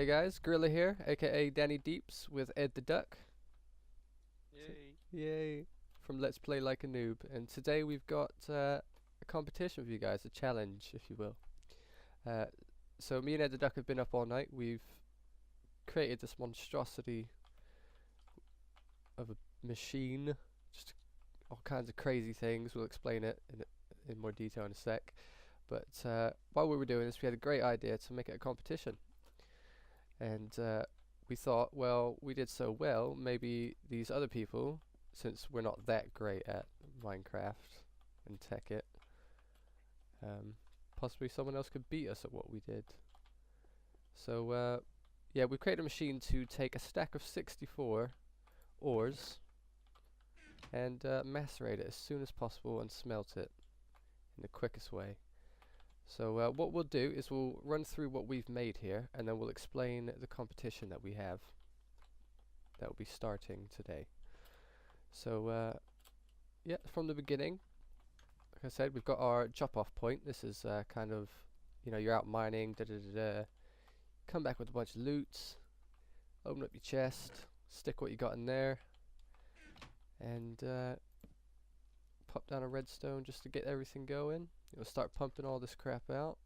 Hey guys, Gorilla here, aka Danny Deeps with Ed the Duck. Yay. Yay! From Let's Play Like a Noob. And today we've got a competition for you guys, a challenge, if you will. Uh, so me and Ed the Duck have been up all night. We've created this monstrosity of a machine, just all kinds of crazy things. We'll explain it in more detail in a sec. But while we were doing this, we had a great idea to make it a competition. And we thought, well, we did so well, maybe these other people, since we're not that great at Minecraft and Tekkit, possibly someone else could beat us at what we did. So yeah, we created a machine to take a stack of 64 ores and macerate it as soon as possible and smelt it in the quickest way. So what we'll do is we'll run through what we've made here, and then we'll explain the competition that we have that will be starting today. So yeah, from the beginning, like I said, we've got our drop off point. This is kind of, you know, you're out mining, come back with a bunch of loot, open up your chest, stick what you got in there, and pop down a redstone just to get everything going. It'll start pumping all this crap out.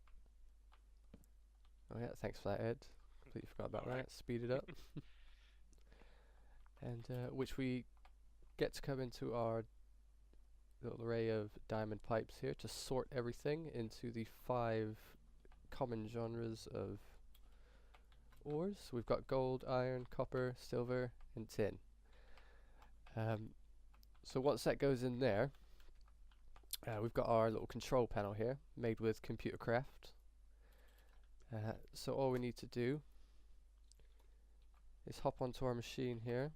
Oh yeah, thanks for that, Ed. Completely forgot about that. Speed it up. And which we get to come into our little array of diamond pipes here to sort everything into the 5 common genres of ores. So we've got gold, iron, copper, silver, and tin. So once that goes in there, we've got our little control panel here, made with computer craft. So all we need to do is hop onto our machine here,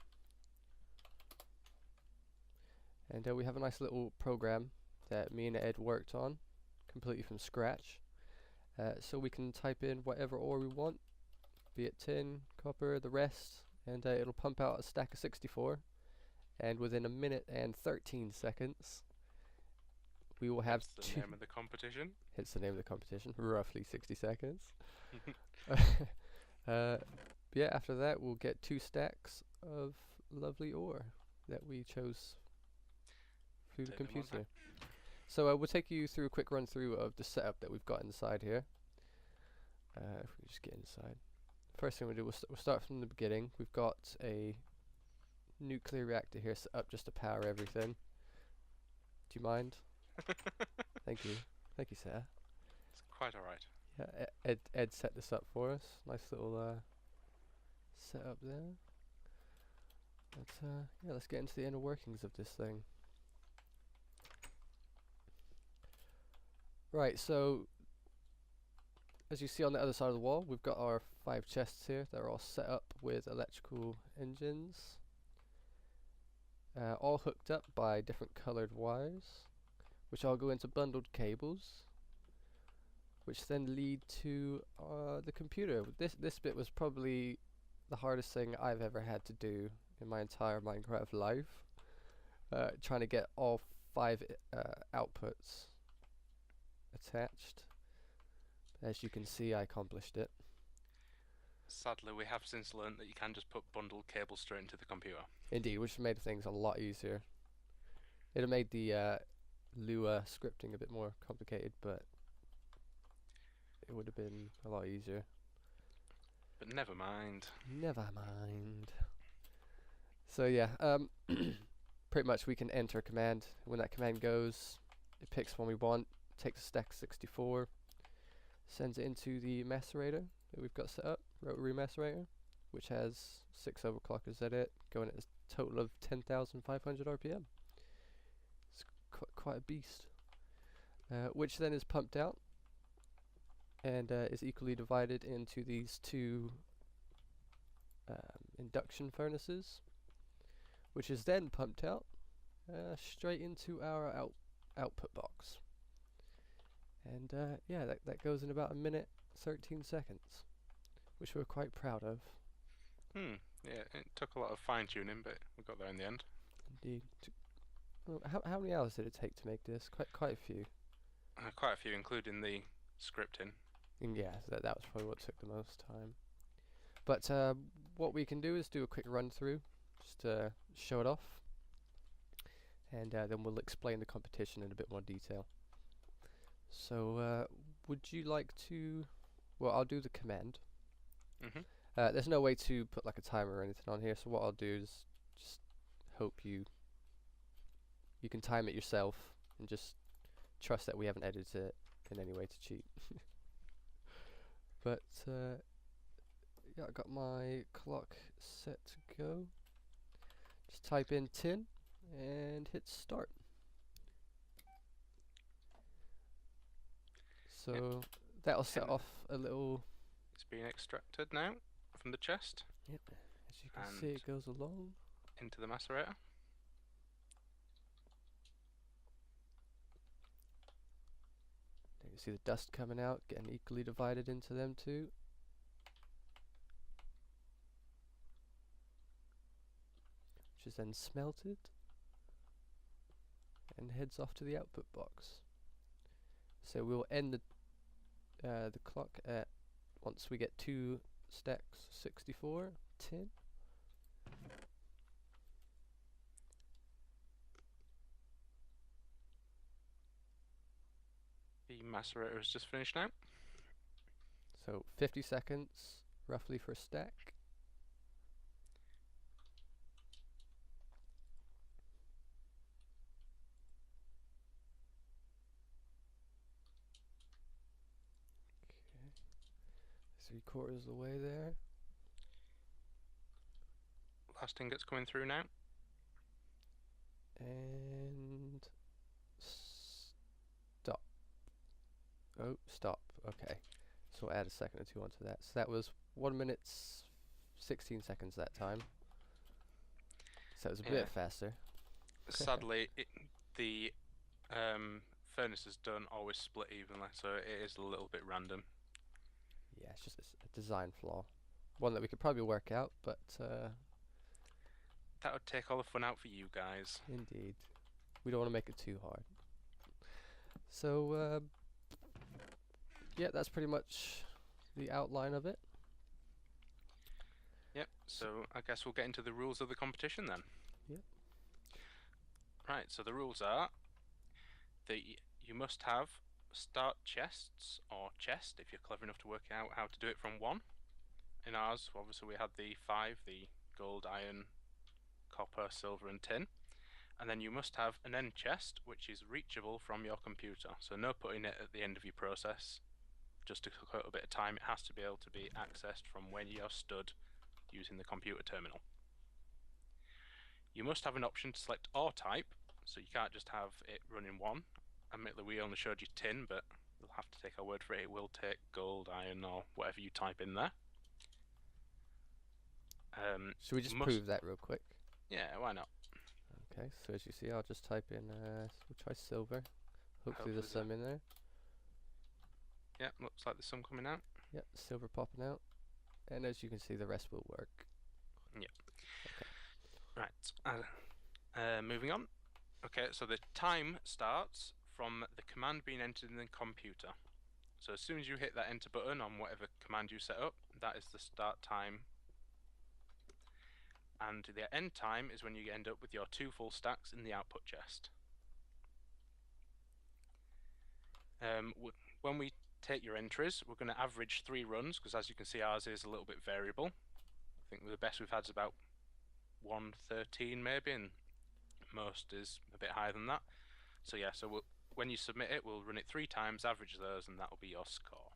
and we have a nice little program that me and Ed worked on completely from scratch. So we can type in whatever ore we want, be it tin, copper, the rest, and it'll pump out a stack of 64, and within a minute and 13 seconds we will have Hence the name of the competition. Hence the name of the competition, roughly 60 seconds. Yeah, after that we'll get 2 stacks of lovely ore that we chose through the computer. So we'll take you through a quick run through of the setup that we've got inside here. If we just get inside, first thing we'll do, we'll start from the beginning. We've got a nuclear reactor here set up just to power everything. Do you mind? Thank you, sir. It's quite alright. Yeah, Ed set this up for us. Nice little setup there. But yeah, let's get into the inner workings of this thing. Right, so as you see on the other side of the wall, we've got our 5 chests here. They're all set up with electrical engines, all hooked up by different colored wires, which all go into bundled cables, which then lead to the computer. This bit was probably the hardest thing I've ever had to do in my entire Minecraft life, trying to get all 5 outputs attached. As you can see, I accomplished it. Sadly, we have since learned that you can just put bundled cables straight into the computer. Indeed, which made things a lot easier. It have made the Lua scripting a bit more complicated, but it would have been a lot easier. But never mind. Never mind. So yeah, pretty much we can enter a command. When that command goes, it picks one we want, takes a stack 64, sends it into the macerator that we've got set up, rotary macerator, which has 6 overclockers at it, going at a total of 10,500 RPM. It's quite a beast. Which then is pumped out and is equally divided into these 2 induction furnaces, which is then pumped out straight into our output box. And yeah, that goes in about a minute 13 seconds, which we're quite proud of. Yeah, it took a lot of fine-tuning, but we got there in the end. Indeed. How many hours did it take to make this? Quite a few. Quite a few, including the scripting. And yeah, that was probably what took the most time. But what we can do is do a quick run through, just to show it off, and then we'll explain the competition in a bit more detail. So would you like to, well, I'll do the command. There's no way to put like a timer or anything on here, so what I'll do is just hope you can time it yourself and just trust that we haven't edited it in any way to cheat. But yeah, I got my clock set to go. Just type in 10 and hit start. So that'll set off a little. It's being extracted now from the chest. Yep, as you can see, it goes along into the macerator. You can see the dust coming out, getting equally divided into them too. Which is then smelted and heads off to the output box. So we'll end the clock at, once we get 2 stacks, 64, 10. The macerator is just finished now. So 50 seconds roughly for a stack. Okay. 3/4 of the way there. Last ingot's coming through now. And stop. Oh, stop. Okay. So we'll add a second or two onto that. So that was 1 minute 16 seconds that time. So it was a bit faster. Sadly, the furnaces don't always split evenly, so it is a little bit random. Yeah, it's just a design flaw. One that we could probably work out, but that would take all the fun out for you guys. Indeed. We don't want to make it too hard. So yeah, that's pretty much the outline of it. Yep, so I guess we'll get into the rules of the competition then. Yep. Right, so the rules are that you must have start chests, or chest, if you're clever enough to work out how to do it from 1. In ours, obviously we had the 5, the gold, iron, copper, silver and tin. And then you must have an end chest, which is reachable from your computer. So no putting it at the end of your process. Just to cut a bit of time, it has to be able to be accessed from when you're stood using the computer terminal. You must have an option to select ore type, so you can't just have it running 1. Admittedly, we only showed you tin, but you'll have to take our word for it. It will take gold, iron, or whatever you type in there. Should we just prove that real quick? Yeah, why not? Okay, so as you see, I'll just type in, we'll try silver. Hopefully there's some in there. Yeah, looks like there's some coming out. Yep, silver popping out. And as you can see, the rest will work. Yeah. Okay. Right, moving on. Okay, so the time starts from the command being entered in the computer. So as soon as you hit that enter button on whatever command you set up, that is the start time. And the end time is when you end up with your 2 full stacks in the output chest. When we take your entries, we're going to average 3 runs, because as you can see, ours is a little bit variable. I think the best we've had is about 113 maybe, and most is a bit higher than that. So yeah, so when you submit it, we'll run it 3 times, average those, and that will be your score.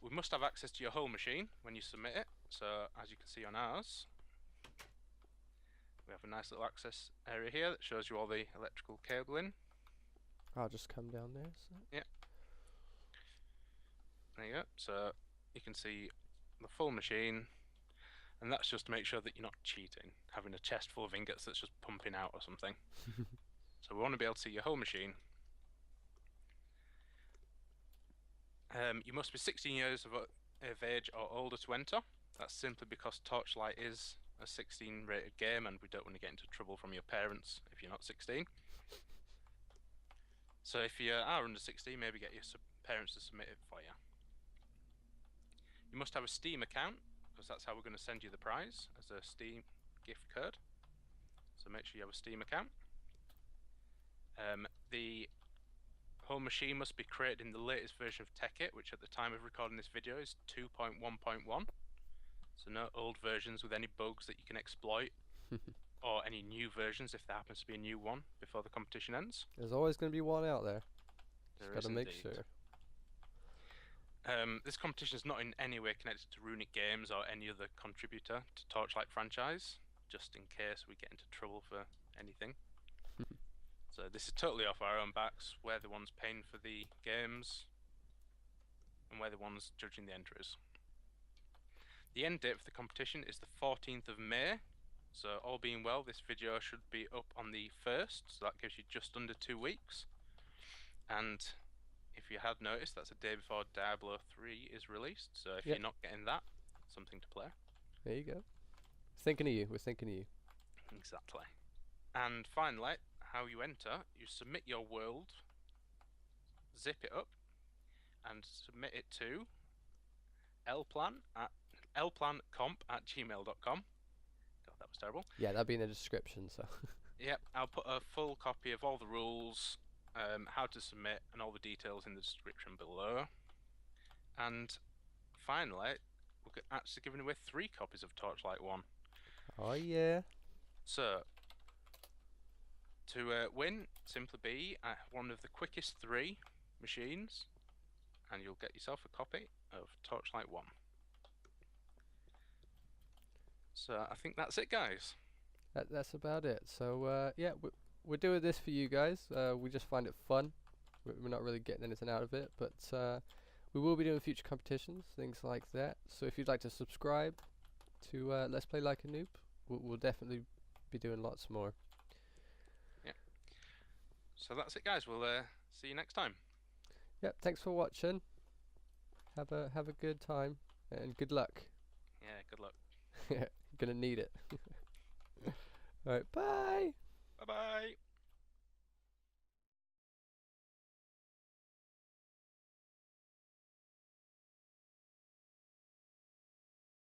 We must have access to your whole machine when you submit it. So as you can see on ours, we have a nice little access area here that shows you all the electrical cabling. I'll just come down there. So. Yeah. There you go. So you can see the full machine, and that's just to make sure that you're not cheating, having a chest full of ingots that's just pumping out or something. So we want to be able to see your whole machine. You must be 16 years of age or older to enter. That's simply because Torchlight is a 16 rated game, and we don't want to get into trouble from your parents if you're not 16. So if you are under 16, maybe get your parents to submit it for you. You must have a Steam account, because that's how we're going to send you the prize, as a Steam gift card. So make sure you have a Steam account. The whole machine must be created in the latest version of Tekkit, which at the time of recording this video is 2.1.1. So no old versions with any bugs that you can exploit, or any new versions if there happens to be a new one before the competition ends. There's always going to be one out there. There Just is gotta make indeed. sure. This competition is not in any way connected to Runic Games or any other contributor to Torchlight franchise, just in case we get into trouble for anything. So this is totally off our own backs. We're the ones paying for the games, and we're the ones judging the entries. The end date for the competition is the 14th of May, so all being well, this video should be up on the 1st, so that gives you just under 2 weeks. And if you have noticed, that's a day before Diablo 3 is released, so if Yep. you're not getting that, something to play. There you go. Thinking of you. We're thinking of you. Exactly. And finally, how you enter, you submit your world, zip it up, and submit it to lplancomp@gmail.com. God, that was terrible. Yeah, that'll be in the description. So. Yep, I'll put a full copy of all the rules, how to submit, and all the details in the description below. And finally, we're actually giving away 3 copies of Torchlight 1. Oh yeah. So, to win, simply be at one of the quickest 3 machines, and you'll get yourself a copy of Torchlight 1. So I think that's it, guys. That's about it. So yeah, we're doing this for you guys. We just find it fun. We're not really getting anything out of it, but we will be doing future competitions, things like that. So if you'd like to subscribe to Let's Play Like a Noob, we'll definitely be doing lots more. Yeah. So that's it, guys. We'll see you next time. Yep. Thanks for watching. Have a good time and good luck. Yeah. Good luck. Gonna need it. All right. Bye. Bye bye.